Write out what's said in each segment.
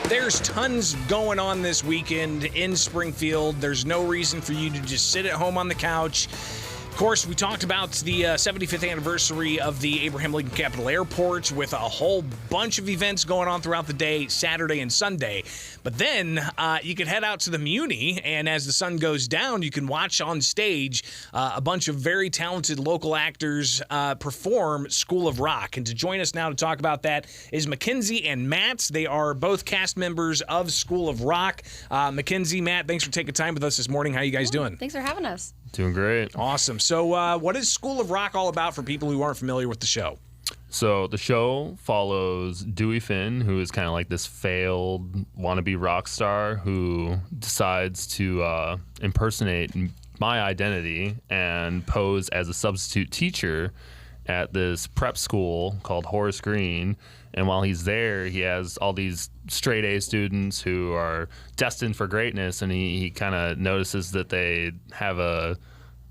There's tons going on this weekend in Springfield. There's no reason for you to just sit at home on the couch. Of course, we talked about the 75th anniversary of the Abraham Lincoln Capital Airport with a whole bunch of events going on throughout the day, Saturday and Sunday. But then you can head out to the Muni, and as the sun goes down, you can watch on stage a bunch of very talented local actors perform School of Rock. And to join us now to talk about that is Mackenzie and Matt. They are both cast members of School of Rock. Mackenzie, Matt, thanks for taking time with us this morning. How you guys doing? Thanks for having us. Doing great. Awesome. So what is School of Rock all about for people who aren't familiar with the show? So the show follows Dewey Finn, who is kind of like this failed wannabe rock star who decides to impersonate my identity and pose as a substitute teacher at this prep school called Horace Green. And while he's there, he has all these straight A students who are destined for greatness, and he kind of notices that they have an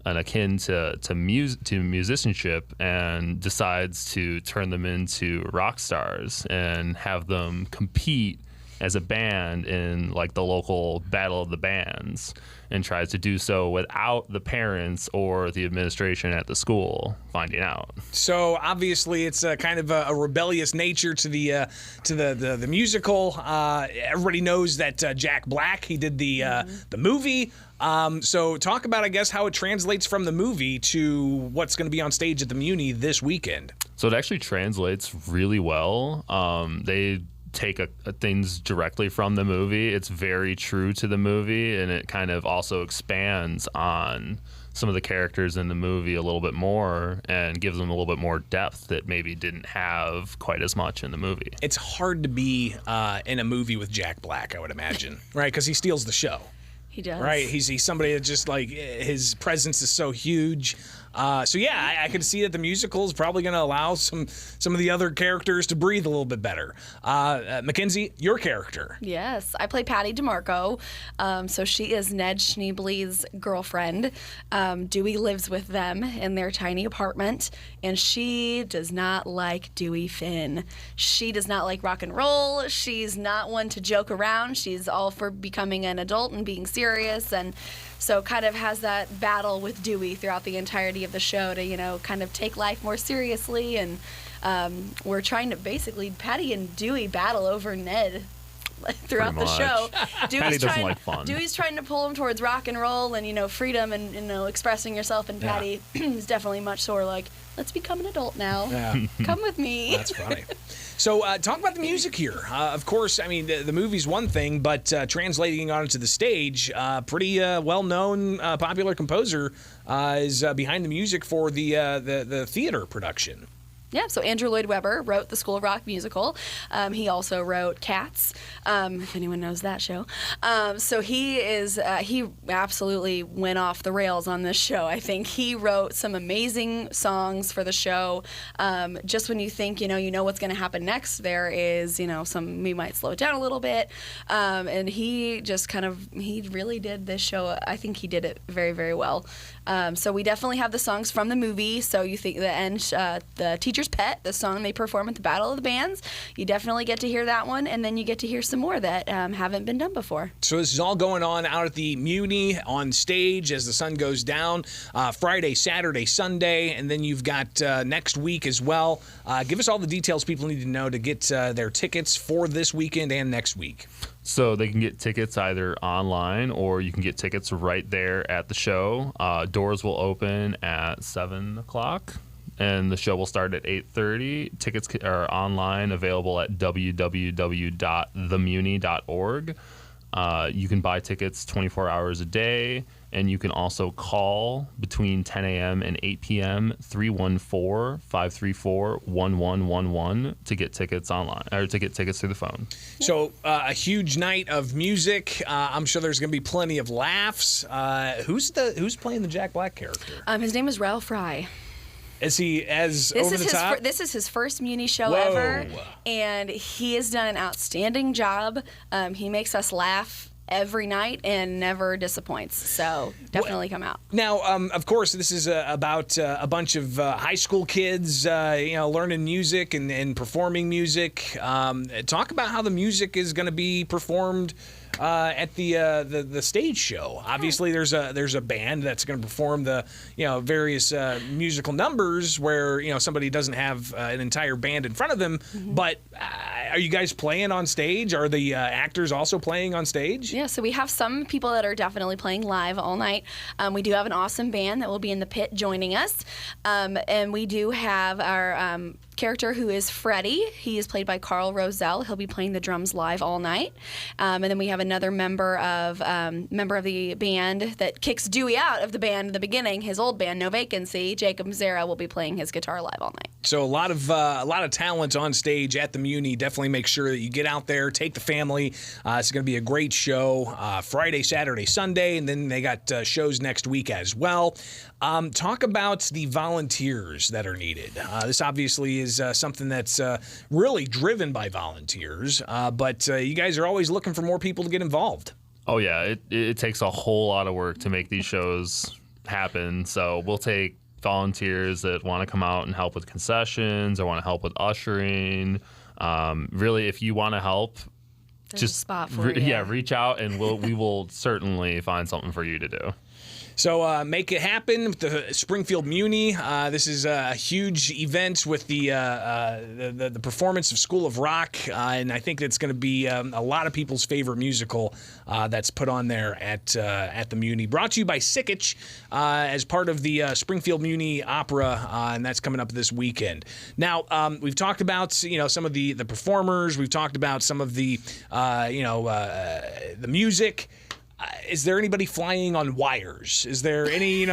akin to musicianship, and decides to turn them into rock stars and have them compete as a band in like the local battle of the bands, and tries to do so without the parents or the administration at the school finding out. So obviously it's a kind of a rebellious nature to the musical. Everybody knows that Jack Black, he did the movie. So talk about, I guess, how it translates from the movie to what's going to be on stage at the Muni this weekend. So it actually translates really well. They take things directly from the movie. It's very true to the movie, and it kind of also expands on some of the characters in the movie a little bit more and gives them a little bit more depth that maybe didn't have quite as much in the movie. It's hard to be in a movie with Jack Black, I would imagine, right? Because he steals the show. He does. Right, he's somebody that just, like, his presence is so huge. So yeah, I could see that the musical is probably going to allow some of the other characters to breathe a little bit better. Mackenzie, your character. Yes, I play Patty DeMarco. So she is Ned Schneebly's girlfriend. Dewey lives with them in their tiny apartment, and she does not like Dewey Finn. She does not like rock and roll. She's not one to joke around. She's all for becoming an adult and being serious, and so kind of has that battle with Dewey throughout the entirety of the show to, kind of take life more seriously. And we're trying to basically, Patty and Dewey battle over Ned throughout the show. Patty doesn't like fun. Dewey's trying to pull him towards rock and roll and, freedom and, expressing yourself. And Patty is definitely much sore like, let's become an adult now. Yeah. Come with me. That's funny. So talk about the music here. Of course, I mean, the movie's one thing, but translating onto the stage, pretty well-known, popular composer is behind the music for the theater production. Yeah, so Andrew Lloyd Webber wrote the School of Rock musical. He also wrote Cats, if anyone knows that show. So he absolutely went off the rails on this show. I think he wrote some amazing songs for the show. Just when you think, you know what's going to happen next, there is, we might slow it down a little bit. And he just he really did this show. I think he did it very, very well. So we definitely have the songs from the movie. So you think the end, the Teacher's Pet, the song they perform at the Battle of the Bands, you definitely get to hear that one, and then you get to hear some more that haven't been done before. So this is all going on out at the Muni on stage as the sun goes down, Friday, Saturday, Sunday, and then you've got next week as well. Give us all the details people need to know to get their tickets for this weekend and next week. So they can get tickets either online, or you can get tickets right there at the show. Doors will open at 7 o'clock, and the show will start at 8:30. Tickets are online, available at www.themuni.org. You can buy tickets 24 hours a day, and you can also call between 10 a.m. and 8 p.m. 314-534-1111 to get tickets online, or to get tickets through the phone. So a huge night of music. I'm sure there's going to be plenty of laughs. Who's playing the Jack Black character? His name is Ralph Fry. Is he over the top? This is his first Muni show ever, and he has done an outstanding job. He makes us laugh every night and never disappoints. So definitely come out. Now, of course, this is about a bunch of high school kids, learning music and performing music. Talk about how the music is going to be performed at the stage show. Obviously, there's a band that's going to perform the various musical numbers where somebody doesn't have an entire band in front of them. Mm-hmm. But are you guys playing on stage? Are the actors also playing on stage? Yeah, so we have some people that are definitely playing live all night. We do have an awesome band that will be in the pit joining us, and we do have our character who is Freddie. He is played by Carl Roselle. He'll be playing the drums live all night. And then we have another member of the band that kicks Dewey out of the band in the beginning, his old band, No Vacancy. Jacob Zera will be playing his guitar live all night. So a lot of talent on stage at the Muni. Definitely make sure that you get out there, take the family. It's going to be a great show Friday, Saturday, Sunday, and then they got shows next week as well. Talk about the volunteers that are needed. This obviously is something that's really driven by volunteers, but you guys are always looking for more people to get involved. Oh, yeah. It takes a whole lot of work to make these shows happen. So we'll take volunteers that want to come out and help with concessions or want to help with ushering. Really, if you want to help, There's a spot for you. Yeah, reach out and we will certainly find something for you to do. So make it happen with the Springfield Muni. This is a huge event with the performance of School of Rock, and I think it's going to be a lot of people's favorite musical that's put on there at the Muni. Brought to you by Sickich as part of the Springfield Muni Opera, and that's coming up this weekend. Now we've talked about some of the performers. We've talked about some of the the music. Is there anybody flying on wires? Is there any,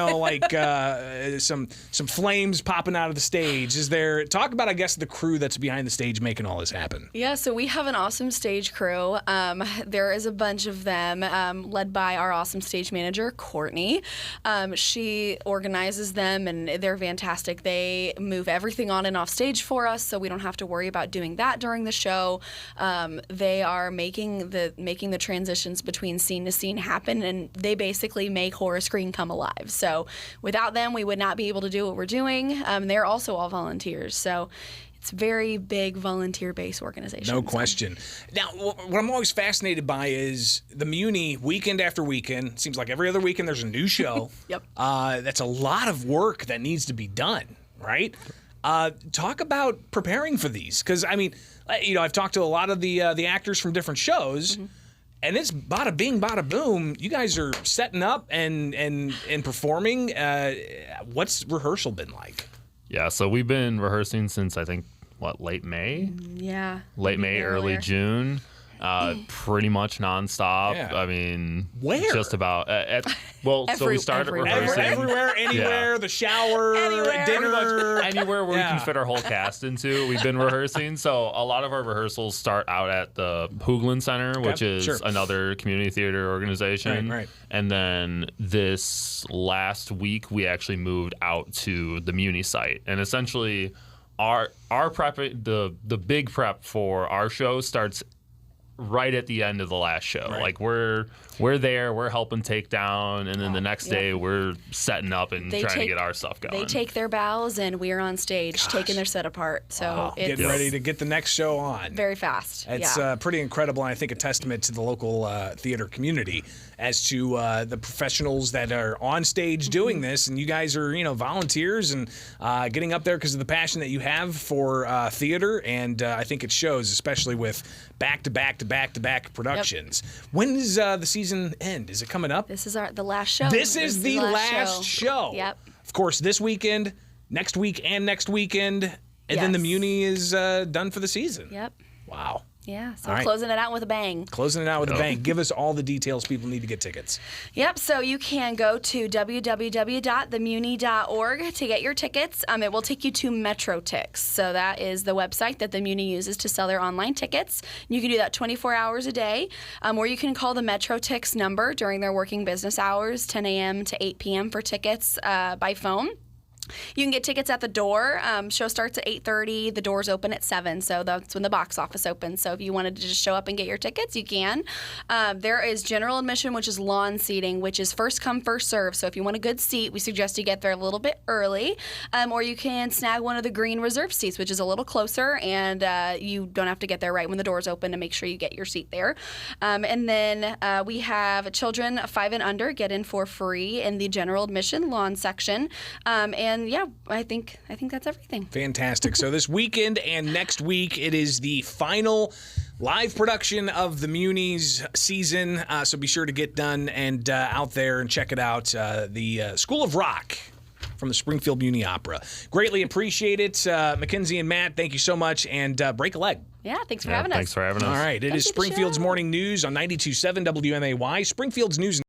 some flames popping out of the stage? Is there talk about, I guess, the crew that's behind the stage making all this happen? Yeah, so we have an awesome stage crew. There is a bunch of them, led by our awesome stage manager, Courtney. She organizes them, and they're fantastic. They move everything on and off stage for us, so we don't have to worry about doing that during the show. They are making the transitions between scene to scene happen, and they basically make Horror Screen come alive. So without them, we would not be able to do what we're doing. They're also all volunteers, so it's a very big volunteer-based organization. No question. Now, what I'm always fascinated by is the Muni, weekend after weekend. Seems like every other weekend there's a new show. Yep. That's a lot of work that needs to be done, right? Talk about preparing for these, because I mean, I've talked to a lot of the actors from different shows. Mm-hmm. And it's bada bing, bada boom. You guys are setting up and performing. What's rehearsal been like? Yeah, so we've been rehearsing since I think late May. Yeah. Late May, early June. Pretty much nonstop. Yeah. I mean, where? Just about. So we started rehearsing everywhere, anywhere, the shower, dinner, anywhere where we can fit our whole cast into. We've been rehearsing. So a lot of our rehearsals start out at the Hoogland Center, which is another community theater organization. Right. And then this last week, we actually moved out to the Muni site, and essentially, our prep, the big prep for our show starts right at the end of the last show. Right. Like we're there, we're helping take down, and then the next day we're setting up and trying to get our stuff going. They take their bows and we're on stage taking their set apart. So it's getting ready to get the next show on. Very fast. It's pretty incredible, and I think a testament to the local theater community as to the professionals that are on stage doing this. And you guys are, volunteers and getting up there because of the passion that you have for theater. And I think it shows, especially with back-to-back productions. Yep. When does the season end? Is it coming up? This is the last show. This is the last show. Yep. Of course, this weekend, next week, and next weekend. And then the Muni is done for the season. Yep. Wow. Yeah, so closing it out with a bang. Closing it out with a bang. Give us all the details people need to get tickets. Yep, so you can go to www.themuni.org to get your tickets. It will take you to MetroTix. So that is the website that the Muni uses to sell their online tickets. You can do that 24 hours a day, or you can call the MetroTix number during their working business hours, 10 a.m. to 8 p.m. for tickets by phone. You can get tickets at the door. Show starts at 8:30. The doors open at 7, so that's when the box office opens. So if you wanted to just show up and get your tickets, you can. There is general admission, which is lawn seating, which is first come, first serve. So if you want a good seat, we suggest you get there a little bit early. Or you can snag one of the green reserve seats, which is a little closer, and you don't have to get there right when the doors open to make sure you get your seat there. And then we have children 5 and under get in for free in the general admission lawn section. And yeah, I think that's everything. Fantastic. So this weekend and next week, it is the final live production of the Muni's season. So be sure to get done and out there and check it out. The School of Rock from the Springfield Muni Opera. Greatly appreciate it. Mackenzie and Matt, thank you so much. And break a leg. Yeah, thanks for having us. Thanks for having us. All right. It is Springfield's Morning News on 92.7 WMAY. Springfield's News.